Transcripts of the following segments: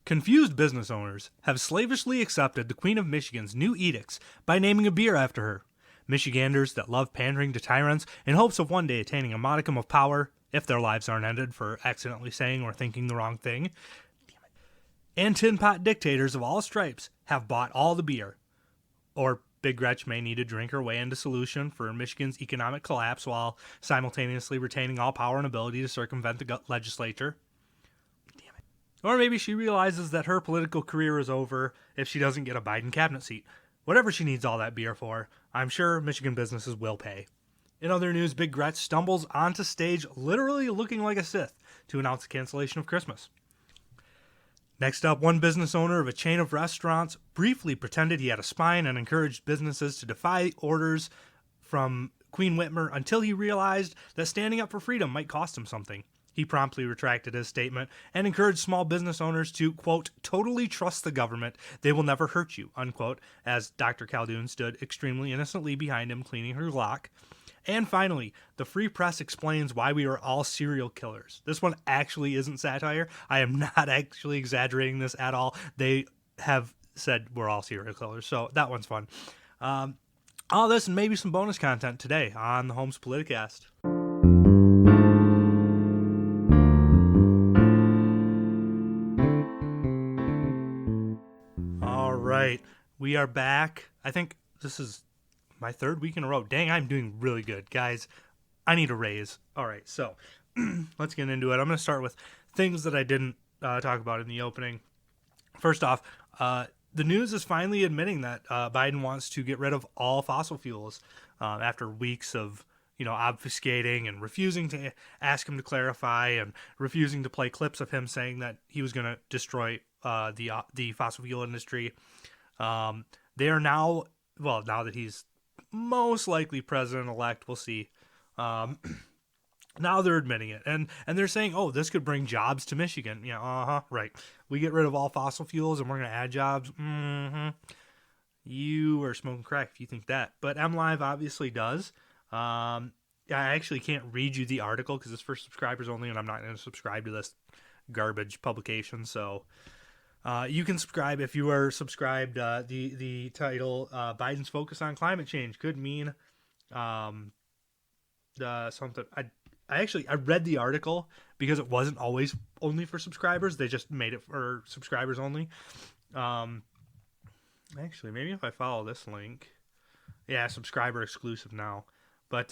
Confused business owners have slavishly accepted the Queen of Michigan's new edicts by naming a beer after her. Michiganders that love pandering to tyrants in hopes of one day attaining a modicum of power, if their lives aren't ended for accidentally saying or thinking the wrong thing, and tin pot dictators of all stripes have bought all the beer. Or Big Gretch may need to drink her way into solution for Michigan's economic collapse while simultaneously retaining all power and ability to circumvent the legislature. Or maybe she realizes that her political career is over if she doesn't get a Biden cabinet seat. Whatever she needs all that beer for, I'm sure Michigan businesses will pay. In other news, Big Gretch stumbles onto stage literally looking like a Sith to announce the cancellation of Christmas. Next up, one business owner of a chain of restaurants briefly pretended he had a spine and encouraged businesses to defy orders from Queen Whitmer until he realized that standing up for freedom might cost him something. He promptly retracted his statement and encouraged small business owners to, quote, totally trust the government. They will never hurt you, unquote, as Dr. Caldoun stood extremely innocently behind him cleaning her Glock. And finally, the Free Press explains why we are all serial killers. This one actually isn't satire. I am not actually exaggerating this at all. They have said we're all serial killers, so that one's fun. All this and maybe some bonus content today on the Holmes Politicast. Right, we are back. I think this is my third week in a row. Dang, I'm doing really good, guys. I need a raise. All right, so let's get into it. I'm going to start with things that I didn't talk about in the opening. First off, the news is finally admitting that Biden wants to get rid of all fossil fuels after weeks of obfuscating and refusing to ask him to clarify and refusing to play clips of him saying that he was going to destroy the fossil fuel industry. They are now that he's most likely president-elect, we'll see. Now they're admitting it, and they're saying, oh, this could bring jobs to Michigan. Yeah, right. We get rid of all fossil fuels and we're going to add jobs. You are smoking crack if you think that. But MLive obviously does. I actually can't read you the article because it's for subscribers only, and I'm not going to subscribe to this garbage publication, so... you can subscribe if you are subscribed. The title, Biden's focus on climate change, could mean something. I read the article because it wasn't always only for subscribers. They just made it for subscribers only. Actually, maybe if I follow this link. Yeah, subscriber exclusive now. But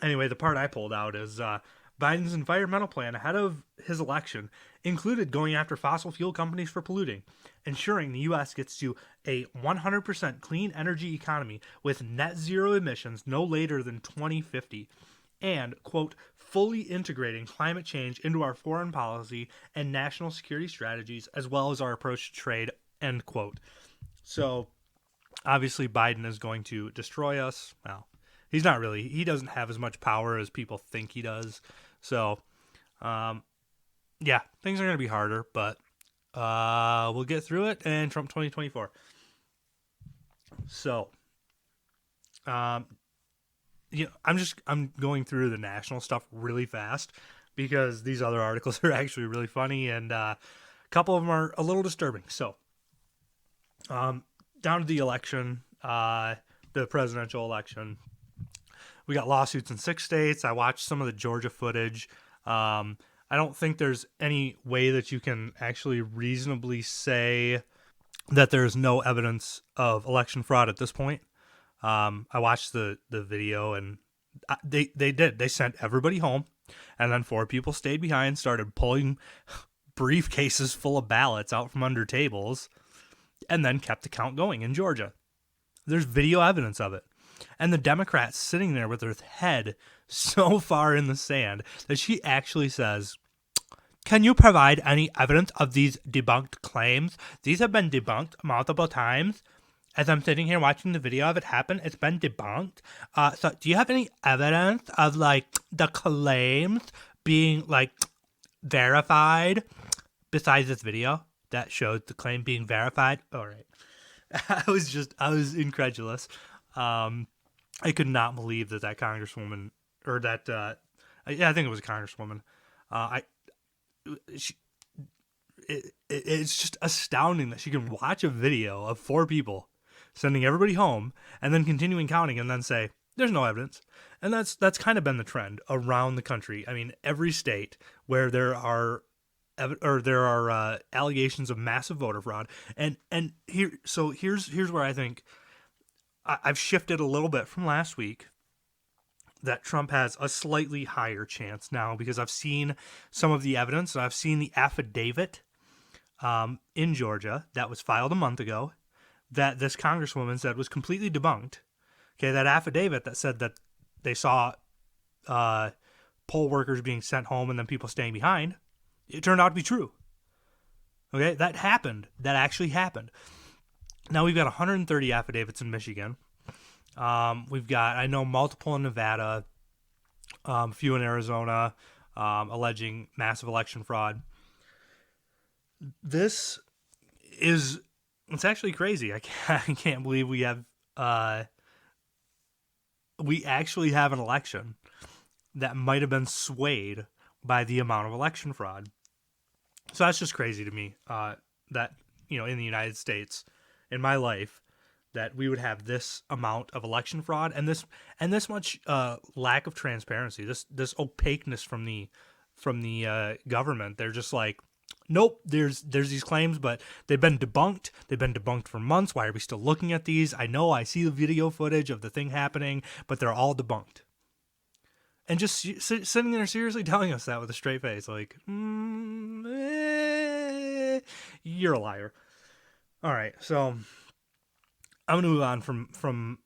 anyway, the part I pulled out is... Biden's environmental plan ahead of his election included going after fossil fuel companies for polluting, ensuring the U.S. gets to a 100% clean energy economy with net zero emissions no later than 2050, and, quote, fully integrating climate change into our foreign policy and national security strategies as well as our approach to trade, end quote. So, obviously, Biden is going to destroy us. Well, he's not really. He doesn't have as much power as people think he does. So, yeah, things are going to be harder, but we'll get through it, and Trump 2024. So, I'm going through the national stuff really fast because these other articles are actually really funny, and a couple of them are a little disturbing. So, down to the election, the presidential election. We got lawsuits in 6 states. I watched some of the Georgia footage. I don't think there's any way that you can actually reasonably say that there's no evidence of election fraud at this point. I watched the video, and they did. They sent everybody home, and then 4 people stayed behind, started pulling briefcases full of ballots out from under tables, and then kept the count going in Georgia. There's video evidence of it. And the Democrats sitting there with her head so far in the sand that she actually says, can you provide any evidence of these debunked claims? These have been debunked multiple times. As I'm sitting here watching the video of it happen, it's been debunked. So do you have any evidence of, the claims being, verified besides this video that shows the claim being verified? All right. I was incredulous. I could not believe that congresswoman, or that, I think it was a congresswoman. it's just astounding that she can watch a video of 4 people sending everybody home and then continuing counting and then say there's no evidence. And that's kind of been the trend around the country. I mean, every state where there are allegations of massive voter fraud, and here's where I think I've shifted a little bit from last week, that Trump has a slightly higher chance now because I've seen some of the evidence. I've seen the affidavit in Georgia that was filed a month ago that this congresswoman said was completely debunked. Okay, that affidavit that said that they saw poll workers being sent home and then people staying behind, it turned out to be true. Okay, that happened. That actually happened. Now we've got 130 affidavits in Michigan. We've got, I know, multiple in Nevada, a few in Arizona, alleging massive election fraud. It's actually crazy. I can't believe we actually have an election that might have been swayed by the amount of election fraud. So that's just crazy to me, that, in the United States, in my life, that we would have this amount of election fraud and this much lack of transparency, this opaqueness from the government. They're just like, nope, there's these claims, but they've been debunked. They've been debunked for months. Why are we still looking at these? I know I see the video footage of the thing happening, but they're all debunked. And just sitting there seriously telling us that with a straight face, like, you're a liar. All right, so I'm going to move on from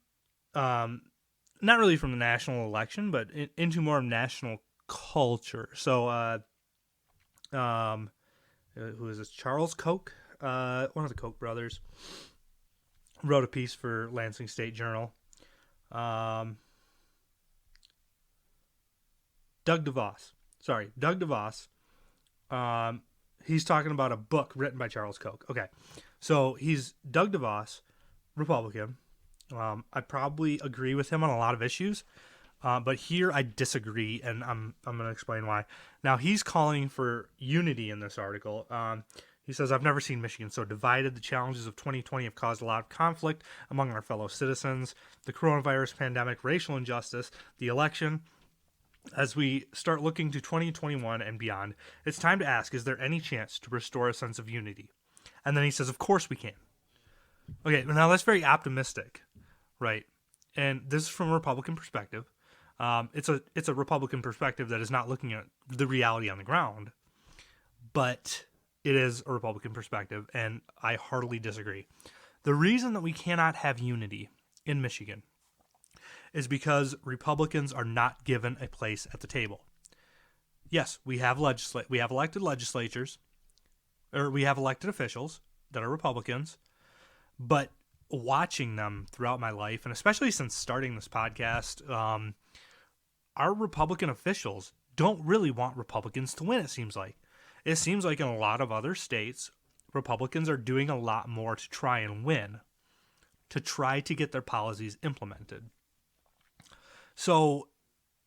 not really from the national election, but into more of national culture. So, who is this? Charles Koch, one of the Koch brothers, wrote a piece for Lansing State Journal. Doug DeVos. He's talking about a book written by Charles Koch. Okay, so he's Doug DeVos, Republican. I probably agree with him on a lot of issues, but here I disagree, and I'm going to explain why. Now, he's calling for unity in this article. He says, I've never seen Michigan so divided. The challenges of 2020 have caused a lot of conflict among our fellow citizens. The coronavirus pandemic, racial injustice, the election. As we start looking to 2021 and beyond, it's time to ask, is there any chance to restore a sense of unity? And then he says, of course we can. Okay, now that's very optimistic, right? And this is from a Republican perspective. It's a Republican perspective that is not looking at the reality on the ground, but it is a Republican perspective, and I heartily disagree. The reason that we cannot have unity in Michigan is because Republicans are not given a place at the table. Yes, we have elected legislatures, or we have elected officials that are Republicans, but watching them throughout my life, and especially since starting this podcast, our Republican officials don't really want Republicans to win, it seems like. It seems like in a lot of other states, Republicans are doing a lot more to try and win, to try to get their policies implemented. So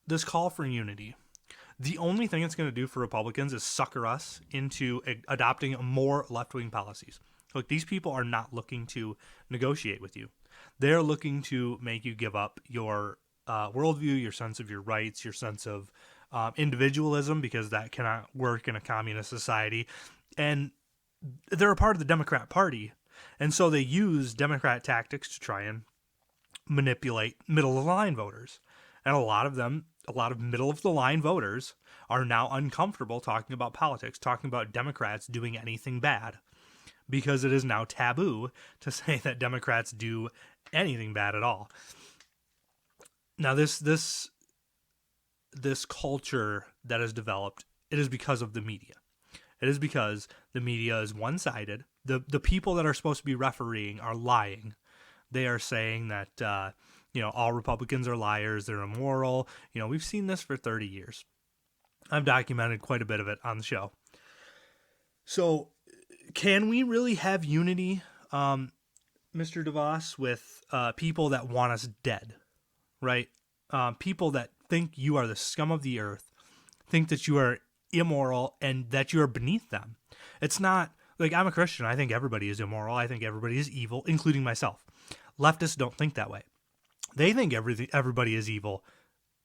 this call for unity, the only thing it's going to do for Republicans is sucker us into adopting more left-wing policies. Look, these people are not looking to negotiate with you. They're looking to make you give up your worldview, your sense of your rights, your sense of individualism, because that cannot work in a communist society. And they're a part of the Democrat Party. And so they use Democrat tactics to try and manipulate middle-of-the-line voters. And a lot of middle-of-the-line voters are now uncomfortable talking about politics, talking about Democrats doing anything bad, because it is now taboo to say that Democrats do anything bad at all. Now, this culture that has developed, it is because of the media. It is because the media is one-sided. The people that are supposed to be refereeing are lying. They are saying that all Republicans are liars, they're immoral. We've seen this for 30 years. I've documented quite a bit of it on the show. So, can we really have unity, Mr. DeVos, with people that want us dead, right? People that think you are the scum of the earth, think that you are immoral and that you're beneath them. It's not like I'm a Christian. I think everybody is immoral. I think everybody is evil, including myself. Leftists don't think that way. They think everybody is evil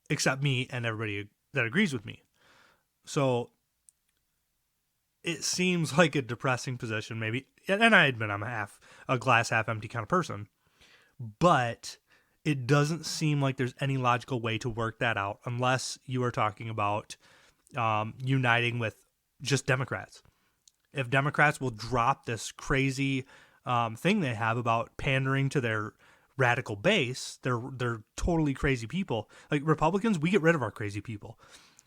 except me and everybody that agrees with me. So it seems like a depressing position, maybe. And I admit I'm a glass half empty kind of person. But it doesn't seem like there's any logical way to work that out unless you are talking about uniting with just Democrats. If Democrats will drop this crazy thing they have about pandering to their radical base, they're totally crazy people. Like Republicans, we get rid of our crazy people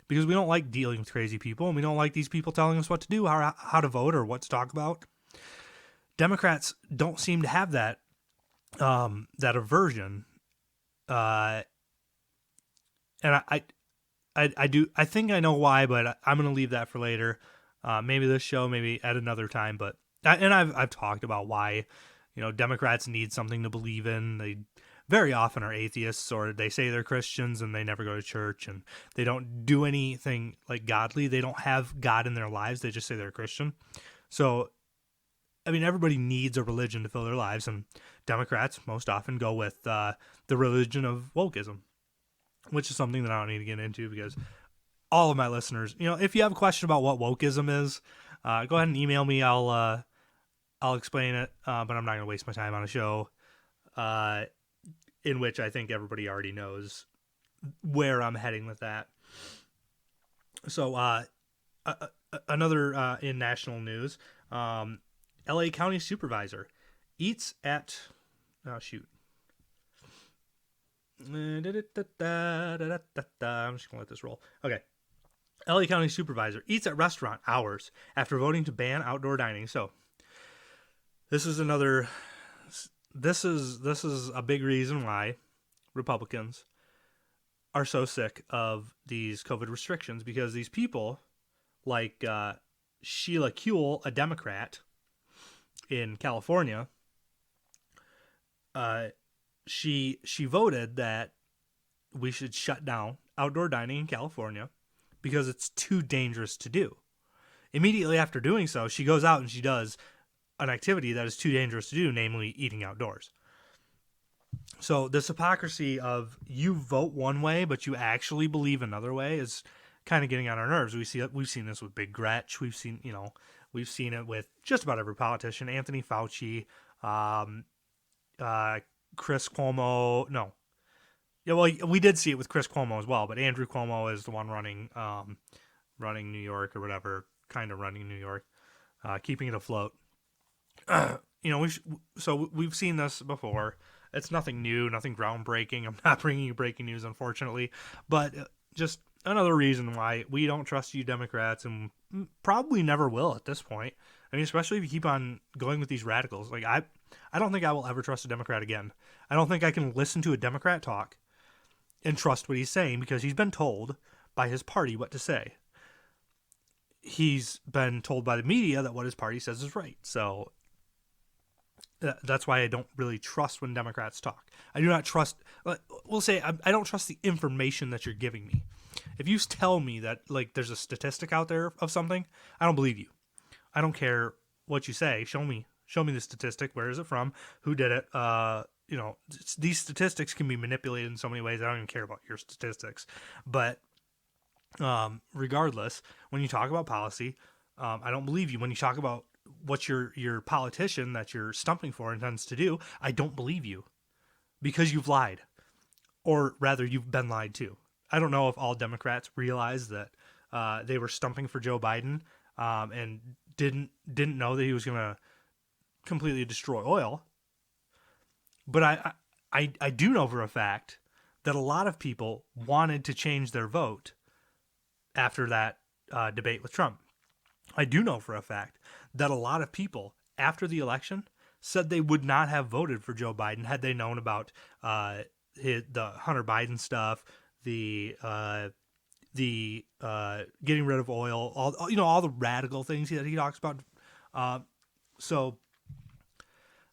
because we don't like dealing with crazy people, and we don't like these people telling us what to do, how to vote, or what to talk about. Democrats don't seem to have that aversion, and I do. I think I know why, but I'm going to leave that for later. Maybe this show, maybe at another time. But I've talked about why, Democrats need something to believe in. They very often are atheists, or they say they're Christians and they never go to church, and they don't do anything like godly. They don't have God in their lives. They just say they're a Christian. So, I mean, everybody needs a religion to fill their lives, and Democrats most often go with the religion of wokeism, which is something that I don't need to get into because all of my listeners, if you have a question about what wokeism is, go ahead and email me. I'll explain it, but I'm not going to waste my time on a show in which I think everybody already knows where I'm heading with that. So another in national news, LA County Supervisor eats at... Oh, shoot. I'm just going to let this roll. Okay. LA County Supervisor eats at restaurant hours after voting to ban outdoor dining. So this is another... This is a big reason why Republicans are so sick of these COVID restrictions, because these people, like Sheila Kuehl, a Democrat in California, she voted that we should shut down outdoor dining in California because it's too dangerous to do. Immediately after doing so, she goes out and she does an activity that is too dangerous to do, namely eating outdoors. So this hypocrisy of you vote one way, but you actually believe another way is kind of getting on our nerves. We've seen this with Big Gretch. We've seen it with just about every politician. Anthony Fauci, Chris Cuomo. No. Yeah, well, we did see it with Chris Cuomo as well, but Andrew Cuomo is the one running New York or whatever, kind of running New York, keeping it afloat. We've seen this before. It's nothing new, nothing groundbreaking. I'm not bringing you breaking news, unfortunately, but just another reason why we don't trust you Democrats, and probably never will at this point. I mean, especially if you keep on going with these radicals. Like I don't think I will ever trust a Democrat again. I don't think I can listen to a Democrat talk and trust what he's saying, because he's been told by his party what to say. He's been told by the media that what his party says is right. So that's why I don't really trust when Democrats talk. I do not trust, we'll say, I don't trust the information that you're giving me. If you tell me that, like, there's a statistic out there of something, I don't believe you. I don't care what you say. Show me the statistic. Where is it from? Who did it? These statistics can be manipulated in so many ways. I don't even care about your statistics. But regardless, when you talk about policy, I don't believe you. When you talk about what your politician that you're stumping for intends to do, I don't believe you, because you've lied, or rather you've been lied to. I don't know if all Democrats realize that they were stumping for Joe Biden and didn't know that he was going to completely destroy oil. But I do know for a fact that a lot of people wanted to change their vote after that debate with Trump. I do know for a fact that a lot of people after the election said they would not have voted for Joe Biden had they known about the Hunter Biden stuff, the getting rid of oil, all the radical things that he talks about. So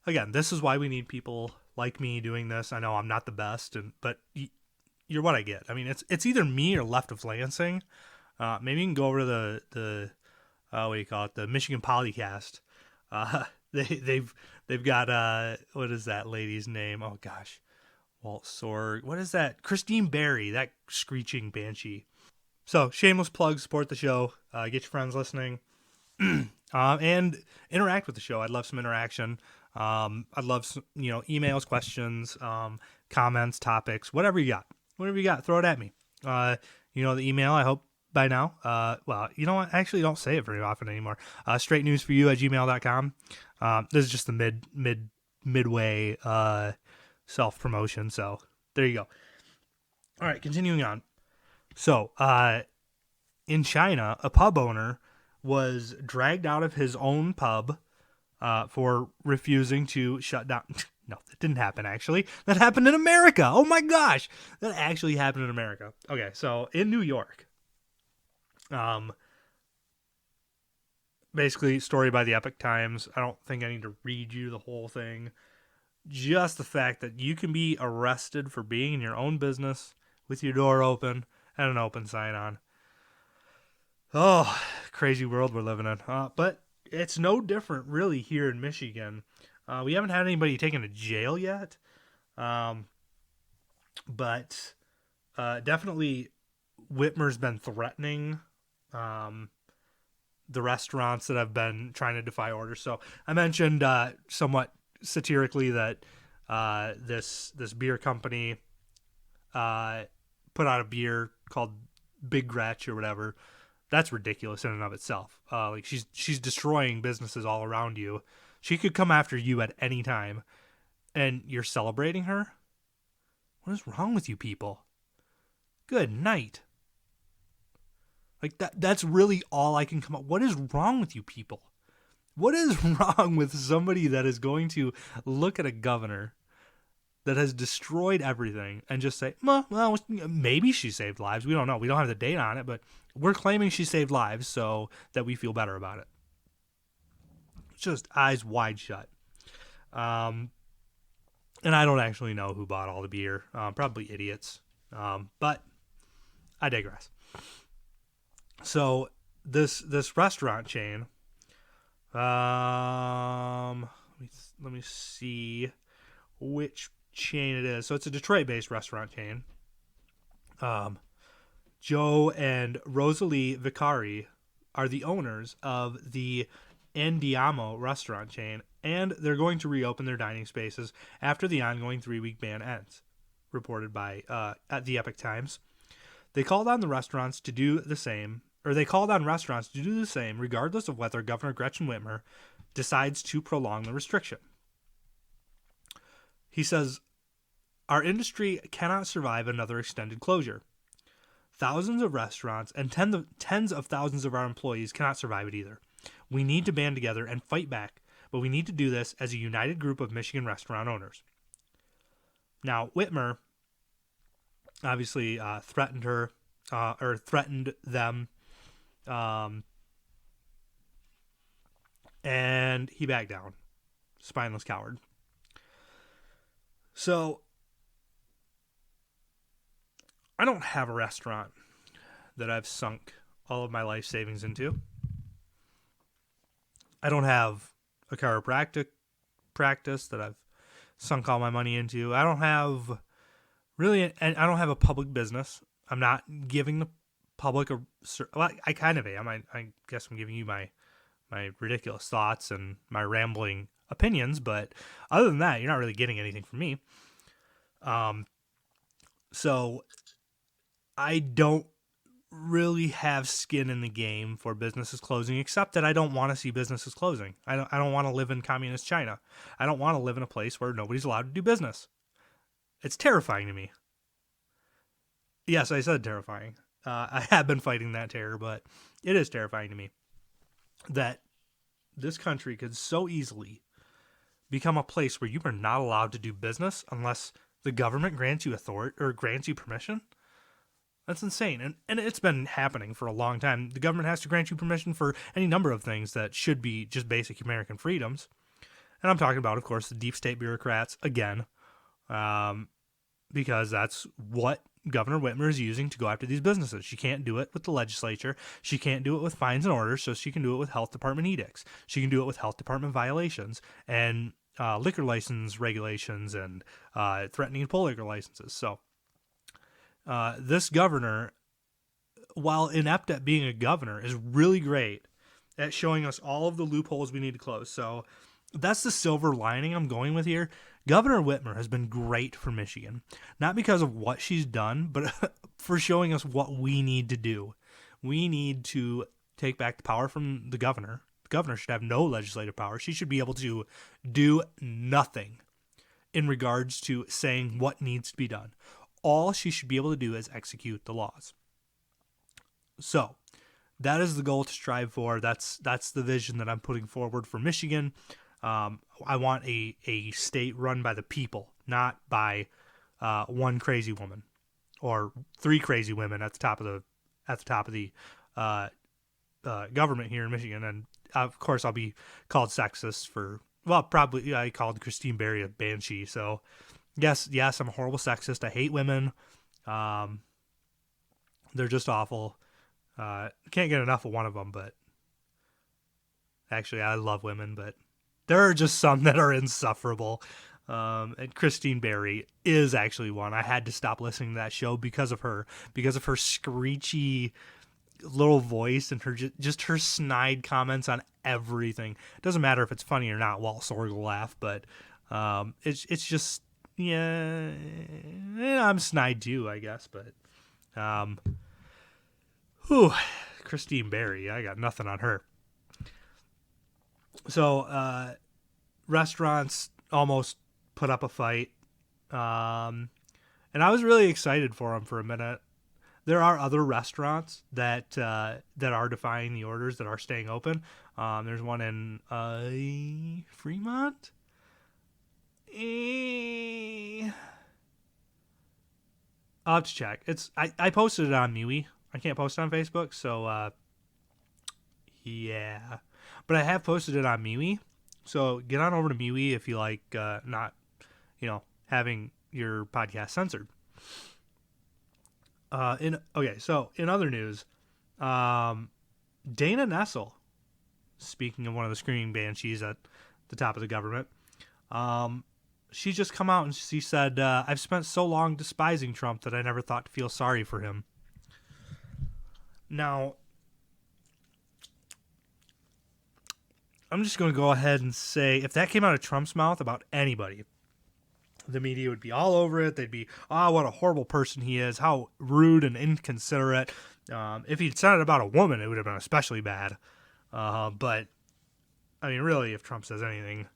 again, this is why we need people like me doing this. I know I'm not the best, but you're what I get. I mean, it's either me or Left of Lansing. Maybe you can go over to the what do you call it, the Michigan Polycast. Uh, they've got what is that lady's name? Oh gosh, Walt Sorg. What is that? Christine Berry, that screeching banshee. So shameless plug, support the show, get your friends listening, and interact with the show. I'd love some interaction. I'd love some, emails, questions, comments, topics, whatever you got. Whatever you got, throw it at me. The email, I hope by now. Well, you know what? I actually don't say it very often anymore. Straightnewsforyou@gmail.com. This is just the midway self-promotion, so there you go. All right, continuing on. So, in China, a pub owner was dragged out of his own pub for refusing to shut down. No, that didn't happen, actually. That happened in America. Oh, my gosh. That actually happened in America. Okay, so in New York, basically, story by the Epic Times. I don't think I need to read you the whole thing. Just the fact that you can be arrested for being in your own business with your door open and an open sign on. Oh, crazy world we're living in. But it's no different, really, here in Michigan. We haven't had anybody taken to jail yet. But definitely Whitmer's been threatening the restaurants that have been trying to defy orders. So I mentioned somewhat satirically that this beer company put out a beer called Big Gretch or whatever. That's ridiculous in and of itself. Like she's destroying businesses all around you. She could come after you at any time, and you're celebrating her? What is wrong with you people? Good night. Like that's really all I can come up. What is wrong with you people? What is wrong with somebody that is going to look at a governor that has destroyed everything and just say, well, maybe she saved lives. We don't know. We don't have the data on it, but we're claiming she saved lives so that we feel better about it. It's just eyes wide shut. And I don't actually know who bought all the beer. Probably idiots. But I digress. So this restaurant chain, let me see which chain it is. So it's a Detroit-based restaurant chain. Joe and Rosalie Vicari are the owners of the Andiamo restaurant chain, and they're going to reopen their dining spaces after the ongoing 3-week ban ends, reported by at the Epic Times. They called on restaurants to do the same, regardless of whether Governor Gretchen Whitmer decides to prolong the restriction. He says, our industry cannot survive another extended closure. Thousands of restaurants and tens of thousands of our employees cannot survive it either. We need to band together and fight back, but we need to do this as a united group of Michigan restaurant owners. Now, Whitmer obviously threatened them, and he backed down. Spineless coward. So, I don't have a restaurant that I've sunk all of my life savings into. I don't have a chiropractic practice that I've sunk all my money into. I don't have a public business. I'm not giving the public I kind of am. I guess I'm giving you my ridiculous thoughts and my rambling opinions, but other than that, you're not really getting anything from me. So I don't really have skin in the game for businesses closing, except that I don't want to see businesses closing. I don't want to live in communist China. I don't want to live in a place where nobody's allowed to do business. It's terrifying to me. Yes, I said terrifying. I have been fighting that terror, but it is terrifying to me that this country could so easily become a place where you are not allowed to do business unless the government grants you authority or grants you permission. That's insane. And it's been happening for a long time. The government has to grant you permission for any number of things that should be just basic American freedoms. And I'm talking about, of course, the deep state bureaucrats again, because that's what Governor Whitmer is using to go after these businesses. She can't do it with the legislature. She can't do it with fines and orders, so she can do it with health department edicts. She can do it with health department violations and liquor license regulations and threatening to pull liquor licenses. So this governor, while inept at being a governor, is really great at showing us all of the loopholes we need to close. So that's the silver lining I'm going with here. Governor Whitmer has been great for Michigan, not because of what she's done, but for showing us what we need to do. We need to take back the power from the governor. The governor should have no legislative power. She should be able to do nothing in regards to saying what needs to be done. All she should be able to do is execute the laws. So that is the goal to strive for. That's the vision that I'm putting forward for Michigan. I want a state run by the people, not by one crazy woman or three crazy women at the top of the government here in Michigan. And of course, I'll be called sexist for, well, probably I called Christine Berry a banshee. So yes, I'm a horrible sexist. I hate women. They're just awful. Can't get enough of one of them, but actually I love women, but there are just some that are insufferable. And Christine Berry is actually one. I had to stop listening to that show because of her screechy little voice and her just her snide comments on everything. It doesn't matter if it's funny or not. Walt Sorg will laugh, but it's just, yeah, I'm snide too, I guess. But Christine Berry, I got nothing on her. So restaurants almost put up a fight, and I was really excited for them for a minute. There are other restaurants that are defying the orders, that are staying open. There's one in Fremont. I'll have to check. I posted it on MeWe. I can't post it on Facebook, so yeah. But I have posted it on MeWe, so get on over to MeWe if you like not, having your podcast censored. So in other news, Dana Nessel, speaking of one of the screaming banshees at the top of the government, she just come out and she said, I've spent so long despising Trump that I never thought to feel sorry for him. Now, I'm just going to go ahead and say, if that came out of Trump's mouth about anybody, the media would be all over it. They'd be, what a horrible person he is, how rude and inconsiderate. If he'd said it about a woman, it would have been especially bad. But, I mean, really, if Trump says anything,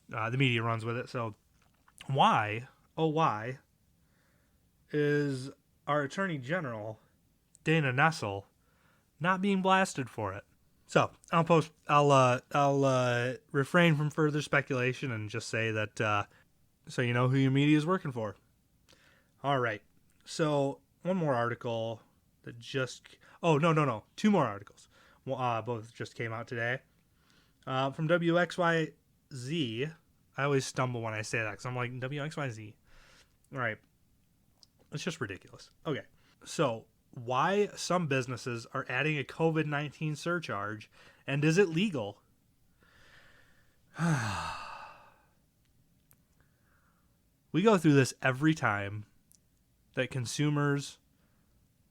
the media runs with it. So, why is our Attorney General, Dana Nessel, not being blasted for it? So I'll refrain from further speculation and just say that so you know who your media is working for. All right. So one more article that two more articles. Both just came out today. From WXYZ. I always stumble when I say that because I'm like, WXYZ. All right. It's just ridiculous. Okay. So why some businesses are adding a COVID-19 surcharge, and is it legal? We go through this every time that consumers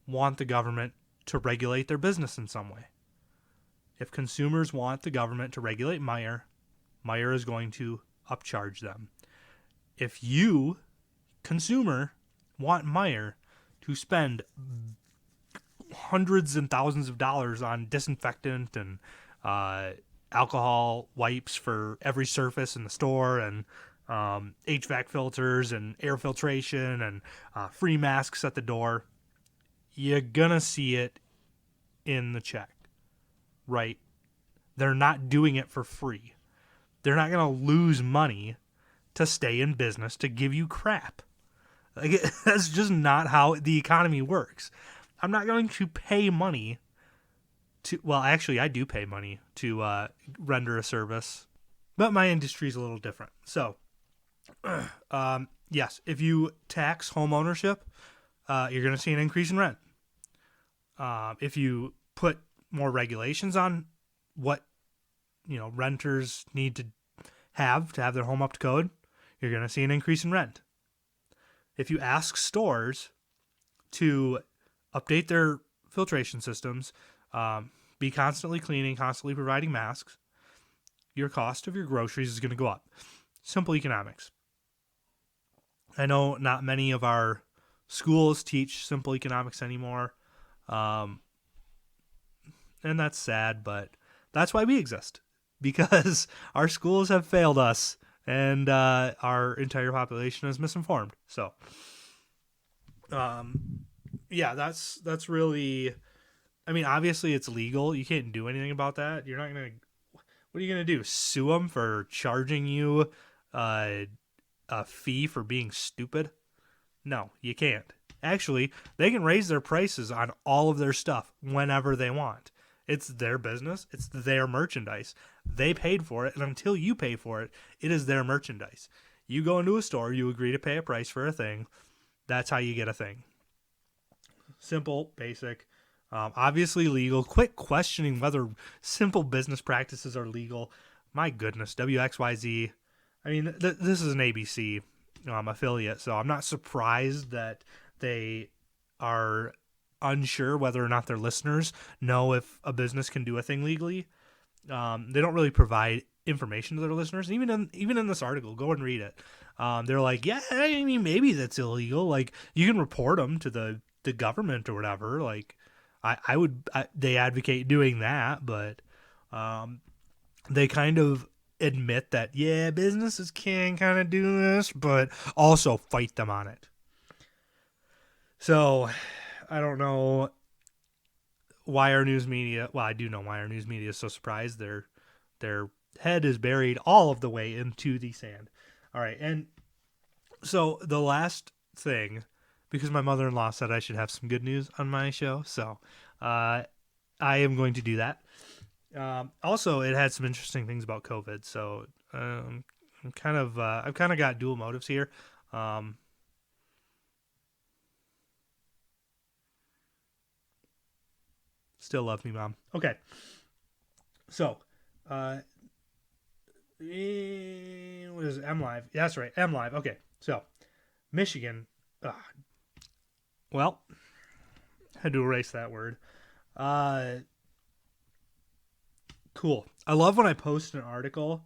want the government to regulate their business in some way. If consumers want the government to regulate Meijer is going to upcharge them. If you, consumer, want Meijer to spend hundreds and thousands of dollars on disinfectant and alcohol wipes for every surface in the store and HVAC filters and air filtration and free masks at the door, you're gonna see it in the check, right? They're not doing it for free. They're not gonna lose money to stay in business to give you crap. Like, that's just not how the economy works. I'm not going to pay money to, well, actually, I do pay money to render a service, but my industry is a little different. So, yes, if you tax home ownership, you're going to see an increase in rent. If you put more regulations on what renters need to have their home up to code, you're going to see an increase in rent. If you ask stores to update their filtration systems, be constantly cleaning, constantly providing masks, your cost of your groceries is going to go up. Simple economics. I know not many of our schools teach simple economics anymore, and that's sad, but that's why we exist, because our schools have failed us, and our entire population is misinformed. So, yeah, that's really. I mean, obviously it's legal. You can't do anything about that. You're not gonna. What are you gonna do? Sue them for charging you a fee for being stupid? No, you can't. Actually, they can raise their prices on all of their stuff whenever they want. It's their business. It's their merchandise. They paid for it, and until you pay for it, it is their merchandise. You go into a store, you agree to pay a price for a thing. That's how you get a thing. Simple, basic, obviously legal. Quit questioning whether simple business practices are legal. My goodness, WXYZ. I mean, this is an ABC affiliate, so I'm not surprised that they are unsure whether or not their listeners know if a business can do a thing legally. They don't really provide information to their listeners. Even in this article, go and read it. They're like, yeah, I mean, maybe that's illegal. Like, you can report them to the government or whatever. Like, they advocate doing that, but they kind of admit that, yeah, businesses can kind of do this, but also fight them on it. So, I don't know why our news media, well, I do know why our news media is so surprised. Their head is buried all of the way into the sand. All right, and so the last thing, because my mother-in-law said I should have some good news on my show, so I am going to do that. Also, it had some interesting things about COVID, so I've kind of got dual motives here. Still love me, Mom. Okay, so what is it? MLive? That's right, MLive. Okay, so Michigan. Well, I had to erase that word. Cool. I love when I post an article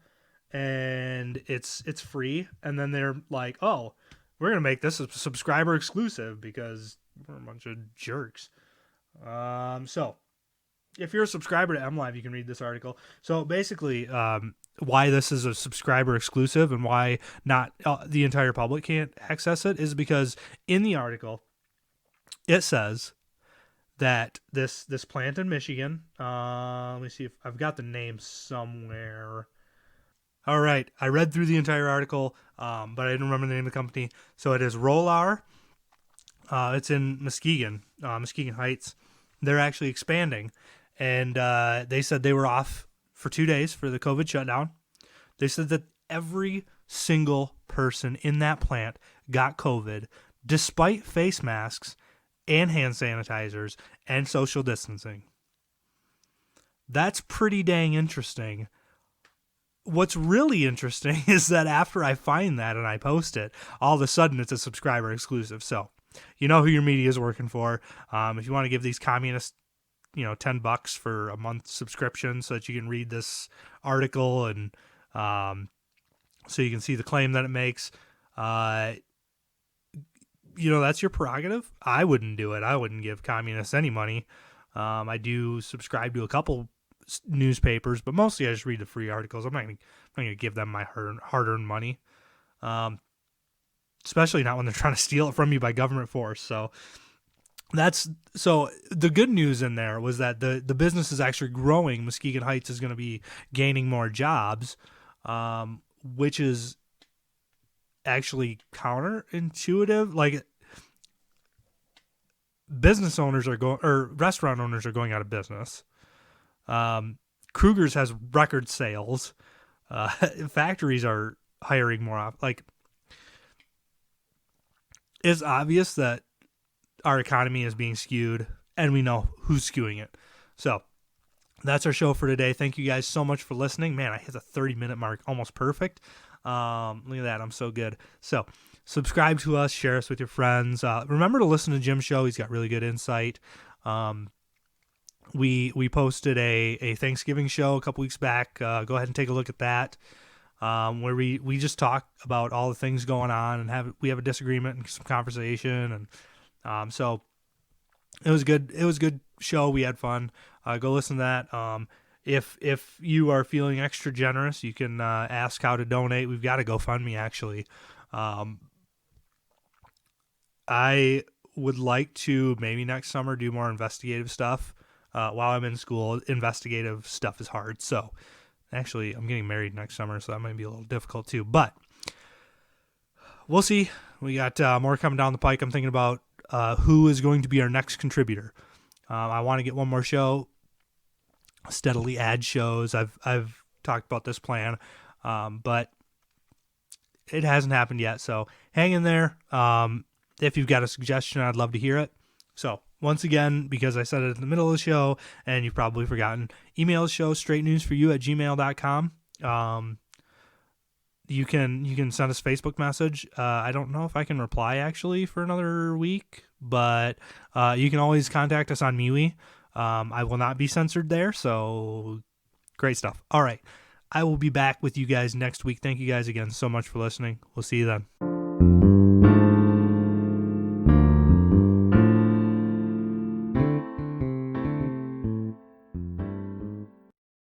and it's free, and then they're like, "Oh, we're gonna make this a subscriber exclusive because we're a bunch of jerks." So if you're a subscriber to MLive, you can read this article. So basically, why this is a subscriber exclusive and why not the entire public can't access it is because in the article it says that this plant in Michigan, let me see if I've got the name somewhere. All right, I read through the entire article, but I didn't remember the name of the company. So it is Rolar. It's in Muskegon, Muskegon Heights. They're actually expanding, and they said they were off for 2 days for the COVID shutdown. They said that every single person in that plant got COVID, despite face masks and hand sanitizers and social distancing. That's pretty dang interesting. What's really interesting is that after I find that and I post it, all of a sudden it's a subscriber exclusive. So, you know who your media is working for. If you want to give these communists, $10 for a month subscription so that you can read this article and so you can see the claim that it makes, that's your prerogative. I wouldn't do it. I wouldn't give communists any money. I do subscribe to a couple newspapers, but mostly I just read the free articles. I'm not going to give them my hard-earned money, especially not when they're trying to steal it from you by government force. So the good news in there was that the business is actually growing. Muskegon Heights is going to be gaining more jobs, which is actually counterintuitive. Like, business owners or restaurant owners are going out of business. Kruger's has record sales. Factories are hiring more. Like, it's obvious that our economy is being skewed, and we know who's skewing it. So that's our show for today. Thank you guys so much for listening. Man, I hit the 30-minute mark, almost perfect. Look at that. I'm so good. So subscribe to us, share us with your friends. Remember to listen to Jim's show. He's got really good insight. We posted a Thanksgiving show a couple weeks back. Go ahead and take a look at that, where we just talk about all the things going on and we have a disagreement and some conversation, and so it was good. It was a good show. We had fun. Go listen to that. If you are feeling extra generous, you can ask how to donate. We've got a GoFundMe actually. I would like to maybe next summer do more investigative stuff. While I'm in school, investigative stuff is hard. So actually, I'm getting married next summer, so that might be a little difficult too. But we'll see. We got more coming down the pike. I'm thinking about who is going to be our next contributor. I want to get one more show, steadily add shows. I've talked about this plan, but it hasn't happened yet. So hang in there. If you've got a suggestion, I'd love to hear it. So once again, because I said it in the middle of the show and you've probably forgotten, email the show straightnewsforyou@gmail.com. You can send us a Facebook message. I don't know if I can reply actually for another week, but you can always contact us on MeWe. I will not be censored there, so great stuff. All right. I will be back with you guys next week. Thank you guys again so much for listening. We'll see you then.